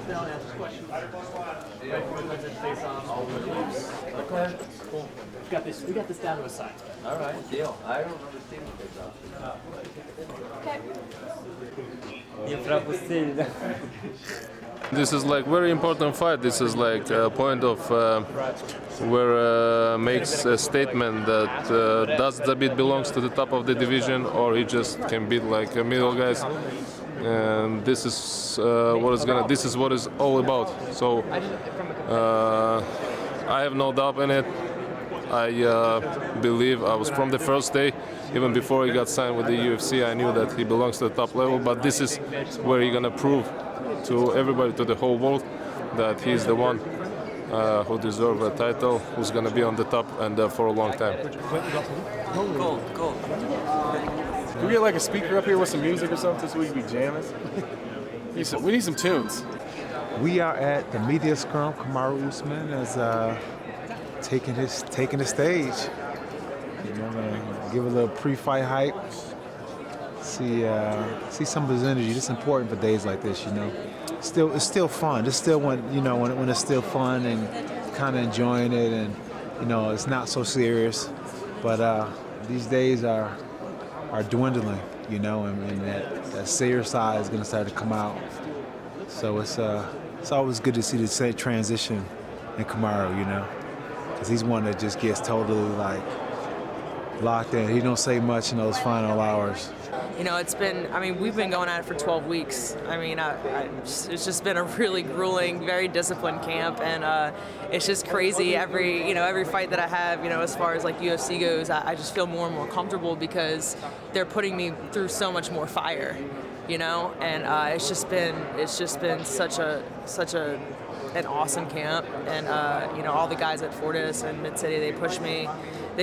down, answer questions. Ready for the face off. Go ahead. Cool. We got this down to a science. All right, deal. I don't understand the face off. This is like very important fight. This is like a point of where makes a statement that does Zabit belongs to the top of the division or he just can beat like middle guys. And this is this is what it's all about. So I have no doubt in it. I believe I was from the first day, even before he got signed with the UFC, I knew that he belongs to the top level, but this is where he's gonna prove to everybody, to the whole world, that he's the one who deserves a title, who's gonna be on the top and for a long time. Cool. Can we get like a speaker up here with some music or something so we can be jamming? We need some tunes. We are at the media scrum. Kamaru Usman is taking the stage. You know, gonna give a little pre-fight hype. See some of his energy. It's important for days like this, you know. It's still fun. It's still when it's still fun and kind of enjoying it, and you know it's not so serious. But these days are dwindling, you know, and that serious side is gonna start to come out. So it's always good to see the transition in Kamaru, you know, because he's one that just gets totally like locked in. He don't say much in those final hours. You know, we've been going at it for 12 weeks. I mean, it's just been a really grueling, very disciplined camp, and it's just crazy. Every fight that I have, you know, as far as like UFC goes, I just feel more and more comfortable because they're putting me through so much more fire, you know, and it's just been such an awesome camp, and you know, all the guys at Fortis and Mid City, they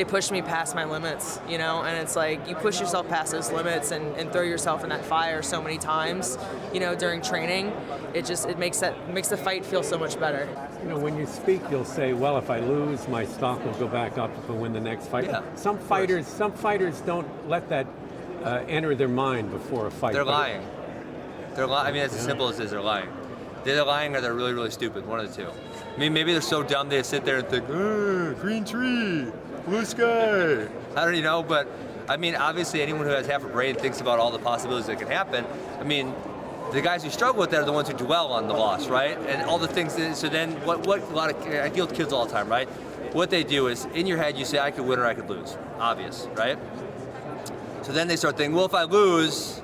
push me past my limits, you know, and it's like you push yourself past those limits and throw yourself in that fire so many times, you know, during training. It makes the fight feel so much better. You know, when you speak, you'll say, well, if I lose, my stock will go back up if I win the next fight. Yeah, some fighters don't let that enter their mind before a fight. They're lying. I mean, it's as simple as this, they're lying. They're either lying or they're really, really stupid, one of the two. I mean, maybe they're so dumb they sit there and think, green tree, blue sky. I don't know, but I mean, obviously anyone who has half a brain thinks about all the possibilities that can happen. I mean, the guys who struggle with that are the ones who dwell on the loss, right? And all the things, so then what a lot of, I deal with kids all the time, right? What they do is, in your head you say, I could win or I could lose, obvious, right? So then they start thinking, well, if I lose,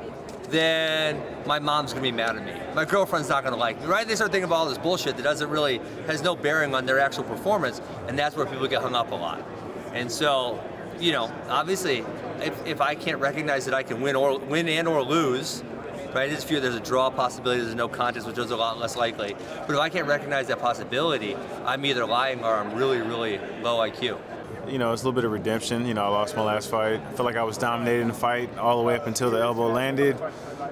then my mom's gonna be mad at me. My girlfriend's not gonna like me, right? They start thinking about all this bullshit that has no bearing on their actual performance, and that's where people get hung up a lot. And so, you know, obviously, if I can't recognize that I can win and or lose, right? I just feel there's a draw possibility, there's no contest, which is a lot less likely. But if I can't recognize that possibility, I'm either lying or I'm really, really low IQ. You know, it's a little bit of redemption. You know, I lost my last fight. I feel like I was dominating the fight all the way up until the elbow landed.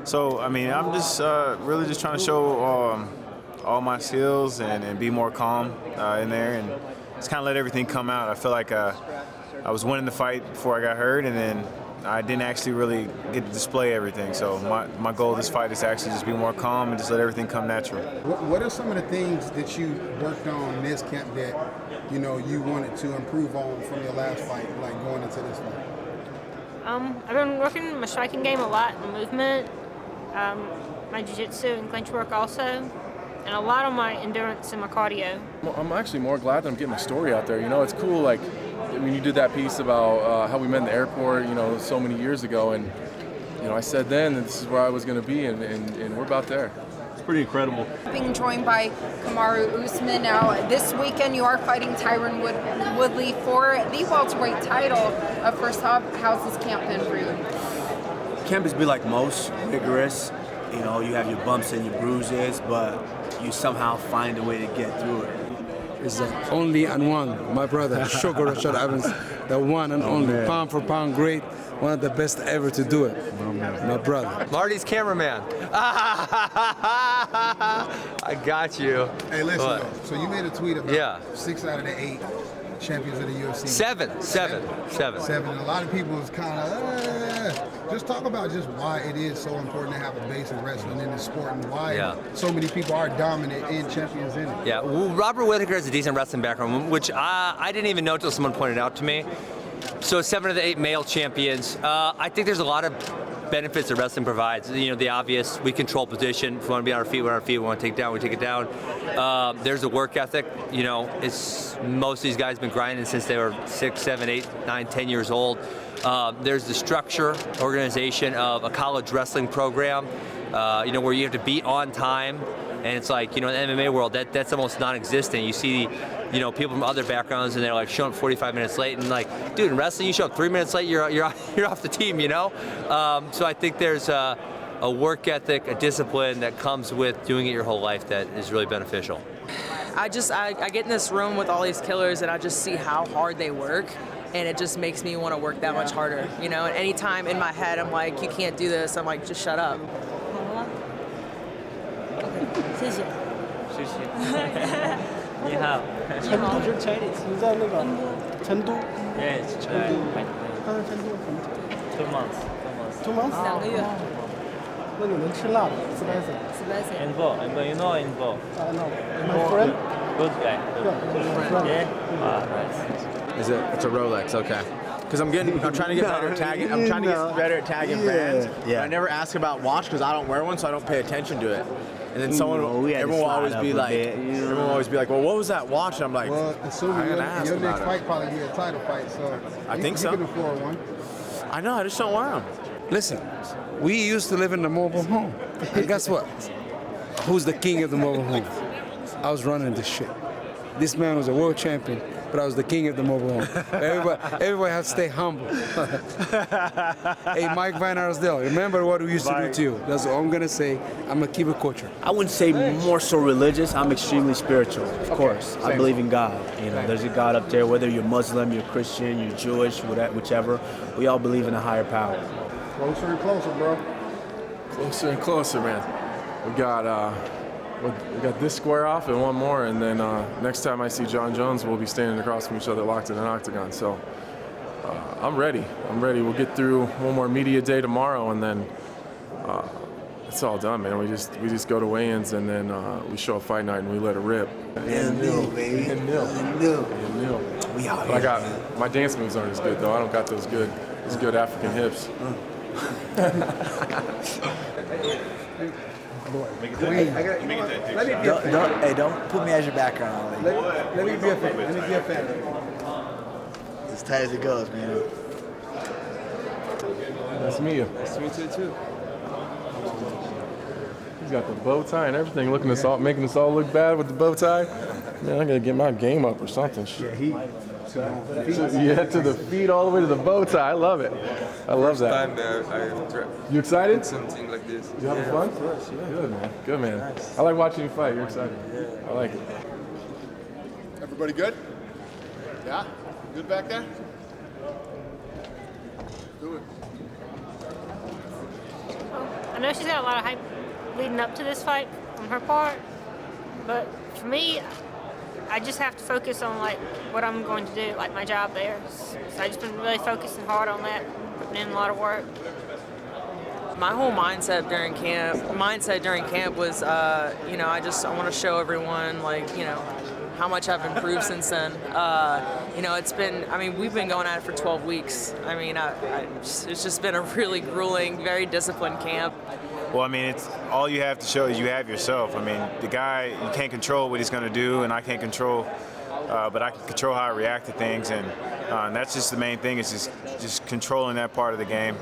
So, I mean, I'm just really just trying to show all my skills and be more calm in there and just kind of let everything come out. I feel like I was winning the fight before I got hurt, and then I didn't actually really get to display everything. So my goal of this fight is to actually just be more calm and just let everything come natural. What are some of the things that you worked on in this camp that, you know, you wanted to improve on from your last fight, like going into this fight? I've been working my striking game a lot, and movement, my jiu-jitsu and clinch work also, and a lot on my endurance and my cardio. I'm actually more glad that I'm getting my story out there. You know, it's cool, like, when you did that piece about how we met in the airport, you know, so many years ago, and, you know, I said then that this is where I was going to be, and we're about there. It's pretty incredible. Being joined by Kamaru Usman. Now, this weekend you are fighting Tyron Woodley for the welterweight title. First off, how's this camp been for you? Camp has been like most, rigorous. You know, you have your bumps and your bruises, but you somehow find a way to get through it. It's the only and one, my brother, Sugar Rashad Evans, the one and only, pound for pound great, one of the best ever to do it, my brother. Marty's cameraman. I got you. Hey, listen, though, so you made a tweet about 6 out of the 8 champions of the UFC. Seven. And a lot of people was kind of, Just talk about just why it is so important to have a base of wrestling in the sport and why so many people are dominant and champions in it. Yeah, well, Robert Whittaker has a decent wrestling background, which I didn't even know until someone pointed out to me. So 7 of the 8 male champions. I think there's a lot of benefits that wrestling provides. You know, the obvious, we control position. If we want to be on our feet, we're on our feet. If we want to take it down, we take it down. There's a work ethic. You know, most of these guys have been grinding since they were 6, 7, 8, 9, 10 years old. There's the structure, organization of a college wrestling program, you know, where you have to be on time. And it's like, you know, in the MMA world, that's almost non-existent. You see, you know, people from other backgrounds and they're like showing up 45 minutes late, and like, dude, in wrestling, you show up 3 minutes late, you're off the team, you know? So I think there's a work ethic, a discipline that comes with doing it your whole life that is really beneficial. I get in this room with all these killers and I just see how hard they work, and it just makes me want to work that much harder, you know? And anytime in my head I'm like, you can't do this, I'm like, just shut up. 谢谢。谢谢。你好。成都是 Chinese， 你在那个成都。Yes, China. 成都很久。2 months. 2 months. 2 个月。那你能吃辣的？spicy. Spicy. Envo, you know Envo. I know. My friend. Good guy. Yeah. Nice. It's a Rolex, okay. Because I'm trying to get better at tagging. I'm trying to get better at tagging brands. Yeah. I never ask about watch because I don't wear one, so I don't pay attention to it. And then everyone will always be like, well, what was that watch? And I'm like, well, assuming your next fight probably be a title fight, so I think so. You can afford one. I know, I just don't wear them. Listen, we used to live in the mobile home. And guess what? Who's the king of the mobile home? I was running this shit. This man was a world champion, but I was the king of the mobile home. Everybody has to stay humble. Hey, Mike Van Arsdale, remember what we used to do to you. That's all I'm going to say. I'm a Kiva coacher. I wouldn't say more so religious. I'm extremely spiritual, of course. I believe in God. You know, there's a God up there, whether you're Muslim, you're Christian, you're Jewish, whichever. We all believe in a higher power. Closer and closer, bro. Closer and closer, man. We got this square off and one more, and then next time I see John Jones, we'll be standing across from each other locked in an octagon. So I'm ready. We'll get through one more media day tomorrow, and then it's all done, man. We just go to weigh-ins, and then we show a fight night and we let it rip. And baby. And nil. We out here. I got my dance moves aren't as good though. I don't got those good African hips. Don't put me as your background, Ali. Let me be a fan. As tight as it goes, man. Nice to meet you. Nice to meet you too. He's got the bow tie and everything, making us all look bad with the bow tie. Man, I gotta get my game up or something. Yeah, to the feet, all the way to the bow tie. I love it. I love that. First time You excited? something like this. You having fun? Of course, yeah. Good, man. Nice. I like watching you fight. You're excited. I like it. Everybody good? Yeah? Good back there? Do it. I know she's got a lot of hype leading up to this fight on her part, but for me, I just have to focus on like what I'm going to do, like my job there. So I just been really focusing hard on that, putting in a lot of work. My whole mindset during camp was, you know, I want to show everyone, like, you know, how much I've improved since then. You know, we've been going at it for 12 weeks. I mean, it's just been a really grueling, very disciplined camp. Well, I mean, it's all you have to show is you have yourself. I mean, the guy, you can't control what he's going to do, and I can't control, but I can control how I react to things, and that's just the main thing, is just controlling that part of the game.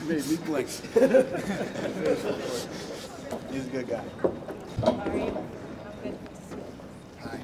Made me blink. He's a good guy. Hi.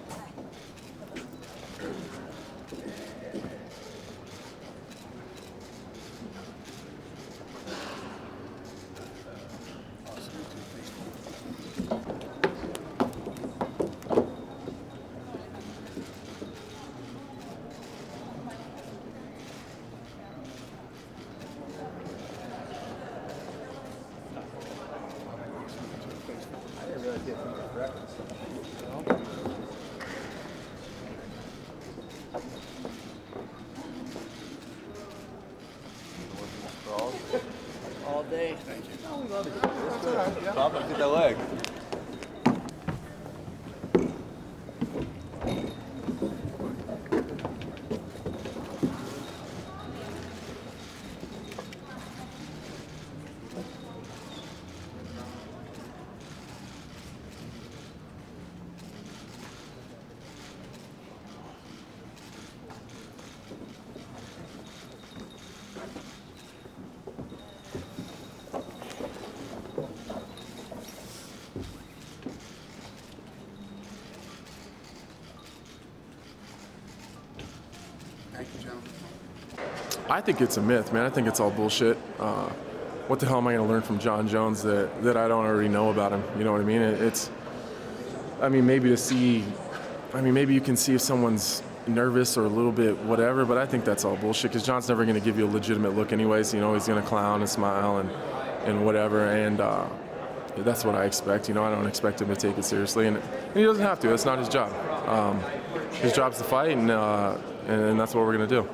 All day. Thank you. Oh, we love it. Pop up, get that leg. Thank you, gentlemen. I think it's a myth, man. I think it's all bullshit. What the hell am I going to learn from John Jones that I don't already know about him? You know what I mean? Maybe to see, maybe you can see if someone's nervous or a little bit whatever, but I think that's all bullshit because John's never going to give you a legitimate look anyways. You know, he's going to clown and smile and whatever, and that's what I expect. You know, I don't expect him to take it seriously, and he doesn't have to. That's not his job. His job's to fight, and that's what we're going to do.